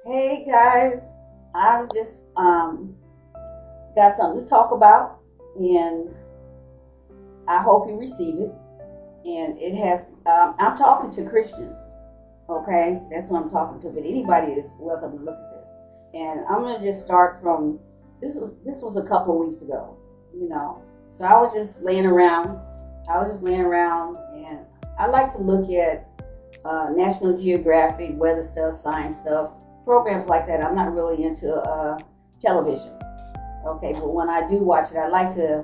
Hey guys, I was just got something to talk about, and I hope you receive it. And it has. I'm talking to Christians, okay? That's what I'm talking to. But anybody is welcome to look at this. And I'm gonna just start from this was a couple of weeks ago, you know. So I was just laying around. And I like to look at National Geographic, weather stuff, science stuff, programs like that. I'm not really into television, okay? But when I do watch it, I like to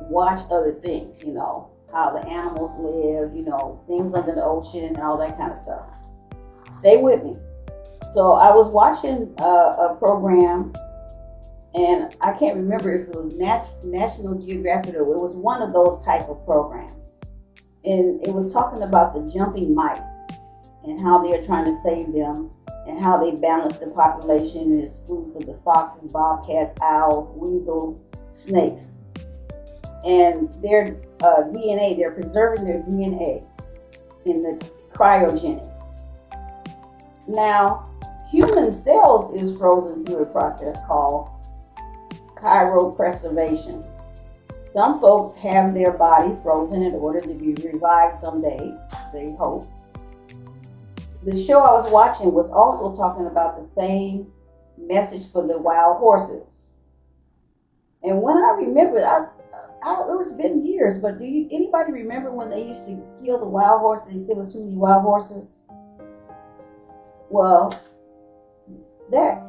watch other things, you know, how the animals live, you know, things under the ocean and all that kind of stuff. Stay with me. So I was watching a program, and I can't remember if it was National Geographic or it was one of those type of programs. And it was talking about the jumping mice and how they're trying to save them and how they balance the population and it's food for the foxes, bobcats, owls, weasels, snakes. And their DNA, they're preserving their DNA in the cryogenics. Now, human cells is frozen through a process called cryopreservation. Some folks have their body frozen in order to be revived someday, they hope. The show I was watching was also talking about the same message for the wild horses. And when I remembered, it's been years, but anybody remember when they used to kill the wild horses? They said there was too many wild horses. Well, that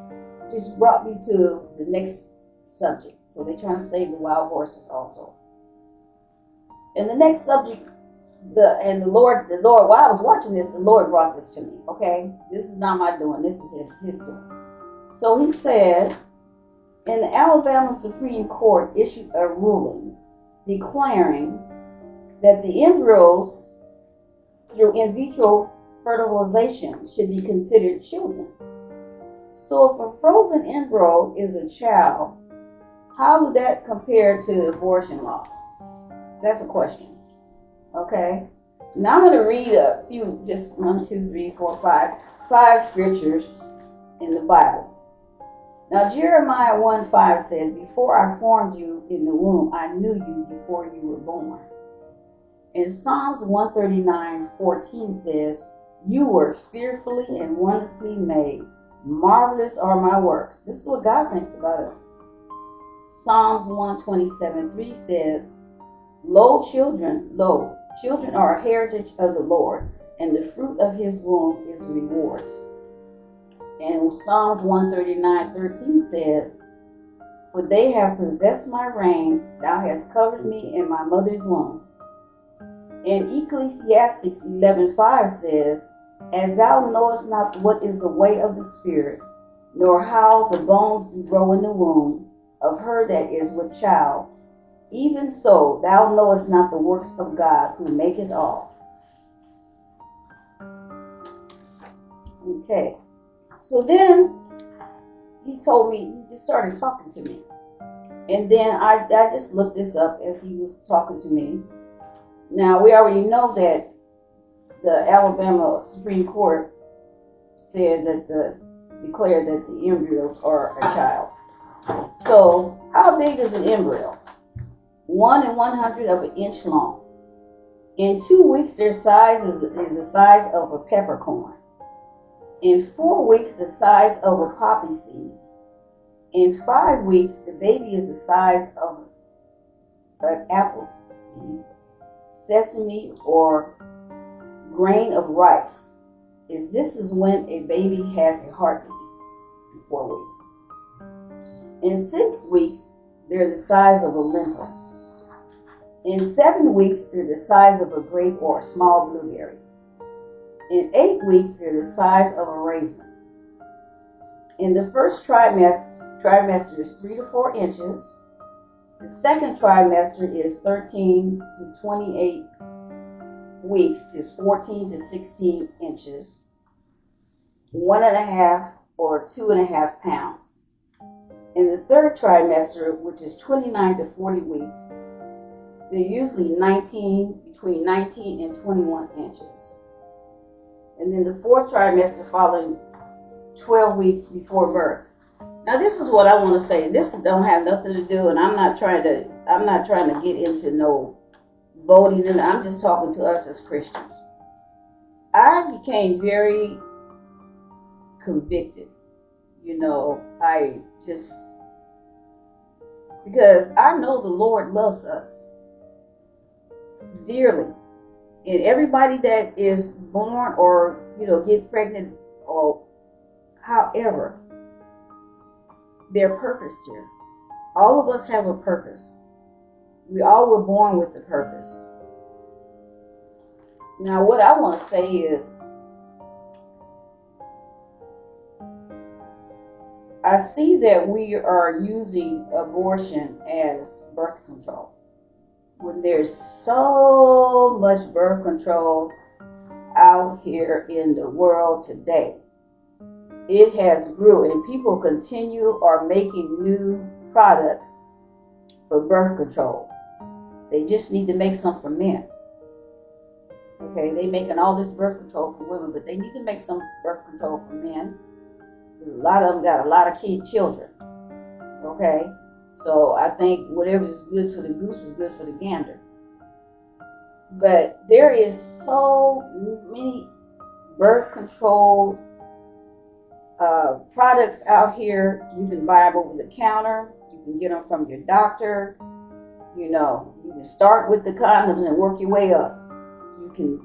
just brought me to the next subject. So they're trying to save the wild horses also. And the next subject, the Lord, while I was watching this, the Lord brought this to me. Okay, this is not my doing. This is His doing. So He said, and the Alabama Supreme Court issued a ruling declaring that the embryos through in vitro fertilization should be considered children. So if a frozen embryo is a child, how would that compare to abortion laws? That's a question. Okay. Now I'm going to read a few, just 5 scriptures in the Bible. Now Jeremiah 1:5 says, before I formed you in the womb, I knew you before you were born. And Psalms 139:14 says, you were fearfully and wonderfully made. Marvelous are my works. This is what God thinks about us. Psalms 127:3 says, children are a heritage of the Lord, and the fruit of His womb is reward. And Psalms 139:13 says, for they have possessed my reins, thou hast covered me in my mother's womb. And Ecclesiastes 11:5 says, as thou knowest not what is the way of the Spirit, nor how the bones do grow in the womb of her that is with child, even so thou knowest not the works of God who maketh all. Okay, so then he told me, he just started talking to me. And then I just looked this up as he was talking to me. Now we already know that the Alabama Supreme Court said that declared that the embryos are a child. So how big is an embryo? 1 1/100 of an inch long. In 2 weeks, their size is the size of a peppercorn. In 4 weeks, the size of a poppy seed. In 5 weeks, the baby is the size of an apple seed, sesame, or grain of rice. This is when a baby has a heartbeat. In 4 weeks. In 6 weeks, they're the size of a lentil. In 7 weeks, they're the size of a grape or a small blueberry. In 8 weeks, they're the size of a raisin. In the first trimester is 3 to 4 inches. The second trimester is 13 to 28 weeks is 14 to 16 inches. 1.5 or 2.5 pounds. In the third trimester, which is 29 to 40 weeks, they're usually between 19 and 21 inches. And then the fourth trimester following 12 12 weeks before birth. Now, this is what I want to say. This don't have nothing to do, and I'm not trying to get into no voting, and I'm just talking to us as Christians. I became very convicted, because I know the Lord loves us dearly. And everybody that is born or, get pregnant or however, their purpose there. All of us have a purpose. We all were born with a purpose. Now, what I want to say is, I see that we are using abortion as birth control. When there's so much birth control out here in the world today, it has grew, and people are making new products for birth control. They just need to make some for men. Okay, they making all this birth control for women, but they need to make some birth control for men. A lot of them got a lot of children. Okay, so I think whatever is good for the goose is good for the gander. But there is so many birth control products out here. You can buy them over the counter. You can get them from your doctor. You can start with the condoms and work your way up. You can,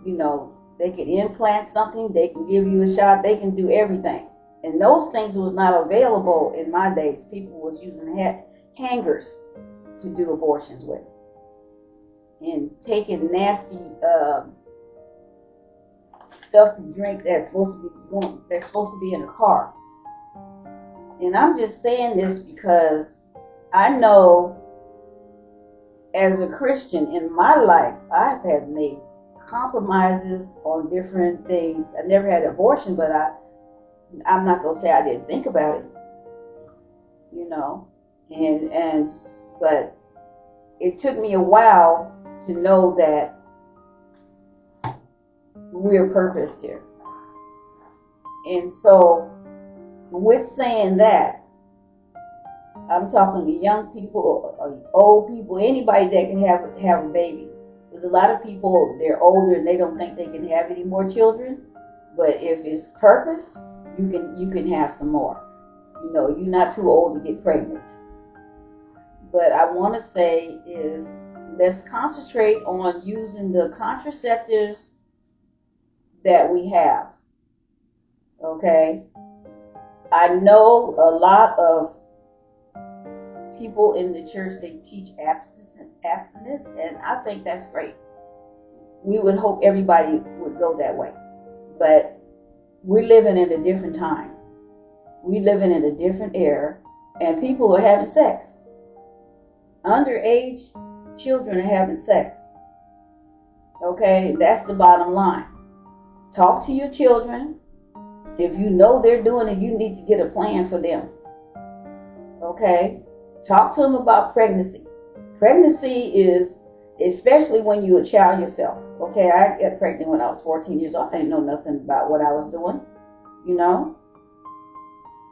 they can implant something. They can give you a shot. They can do everything. And those things was not available in my days. People was using hangers to do abortions with, and taking nasty stuff to drink that's supposed to be in a car. And I'm just saying this because I know, as a Christian in my life, I have made compromises on different things. I never had an abortion, but I'm not gonna say I didn't think about it, but it took me a while to know that we're purposed here. And so, with saying that, I'm talking to young people, old people, anybody that can have a baby. There's a lot of people, they're older and they don't think they can have any more children. But if it's purpose, you can have some more. You're not too old to get pregnant. But I want to say is, let's concentrate on using the contraceptives that we have. Okay? I know a lot of people in the church, they teach abstinence, and I think that's great. We would hope everybody would go that way. But we're living in a different time. We're living in a different era, and people are having sex. Underage children are having sex. Okay, that's the bottom line. Talk to your children. If you know they're doing it, you need to get a plan for them. Okay, talk to them about pregnancy. Pregnancy is, especially when you're a child yourself. Okay, I got pregnant when I was 14 years old. I didn't know nothing about what I was doing,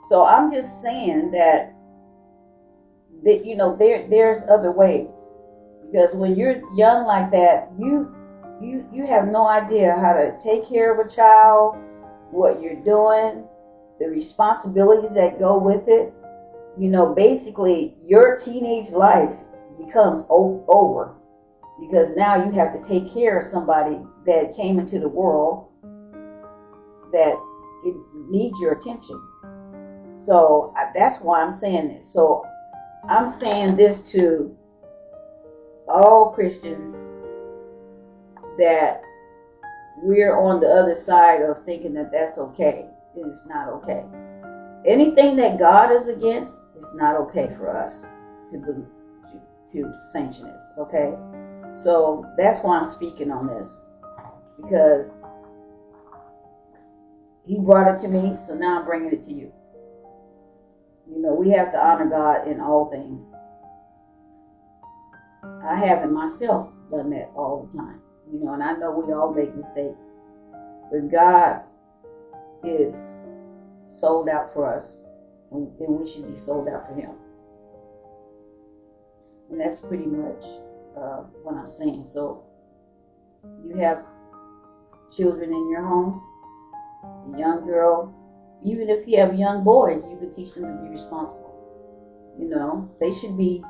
So I'm just saying that there's other ways. Because when you're young like that, you have no idea how to take care of a child, what you're doing, the responsibilities that go with it. Basically your teenage life becomes over. Because now you have to take care of somebody that came into the world that it needs your attention. So that's why I'm saying this. So I'm saying this to all Christians, that we're on the other side of thinking that that's okay. And it's not okay. Anything that God is against is not okay for us to sanction this. Okay? So that's why I'm speaking on this, because He brought it to me, so now I'm bringing it to you. We have to honor God in all things. I haven't myself done that all the time, and I know we all make mistakes, but God is sold out for us, and we should be sold out for him. And that's pretty much what I'm saying. So you have children in your home, young girls, even if you have young boys, you can teach them to be responsible. You know, they should be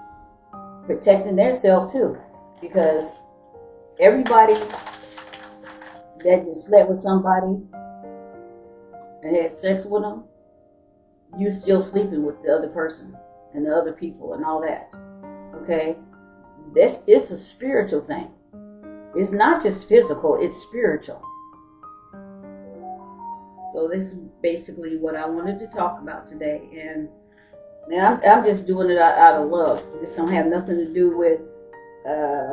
protecting themselves too, because everybody that just slept with somebody and had sex with them, you still sleeping with the other person and the other people and all that. Okay, it's a spiritual thing. It's not just physical; it's spiritual. So this is basically what I wanted to talk about today, and I'm just doing it out of love. This don't have nothing to do with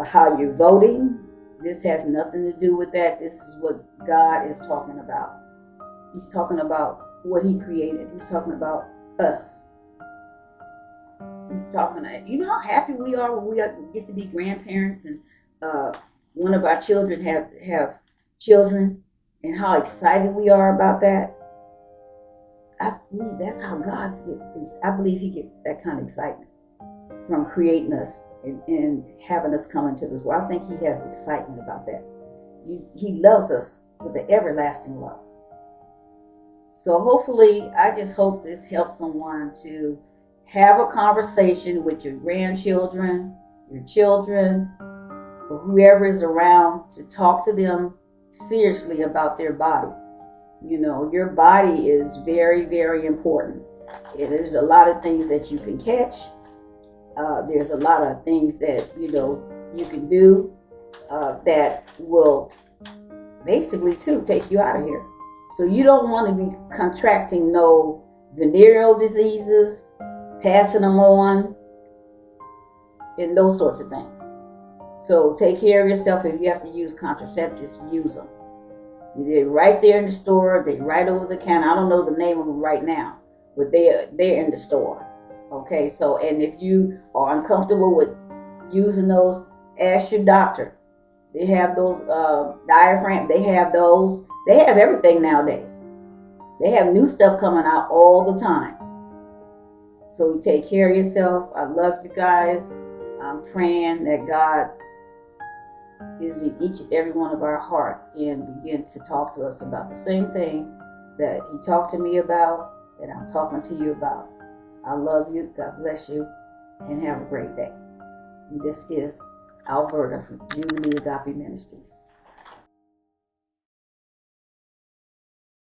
how you're voting. This has nothing to do with that. This is what God is talking about. He's talking about what He created. He's talking about us. He's talking. You know how happy we are when we get to be grandparents, and one of our children have children, and how excited we are about that. I believe that's how God's gets. I believe He gets that kind of excitement from creating us and having us come into this world. I think He has excitement about that. He loves us with an everlasting love. So hopefully, I just hope this helps someone to have a conversation with your grandchildren, your children, or whoever is around, to talk to them seriously about their body. You know, your body is very, very important. There's a lot of things that you can catch. There's a lot of things that, you know, you can do that will basically, too, take you out of here. So you don't want to be contracting no venereal diseases, passing them on, and those sorts of things. So take care of yourself. If you have to use contraceptives, use them. They're right there in the store. They're right over the counter. I don't know the name of them right now, but they're in the store. Okay, so, and if you are uncomfortable with using those, ask your doctor. They have those diaphragm. They have those. They have everything nowadays. They have new stuff coming out all the time. So take care of yourself. I love you guys. I'm praying that God is in each and every one of our hearts and begin to talk to us about the same thing that He talked to me about, that I'm talking to you about. I love you. God bless you. And have a great day. And this is Alverda from Jubilee Agape Ministries.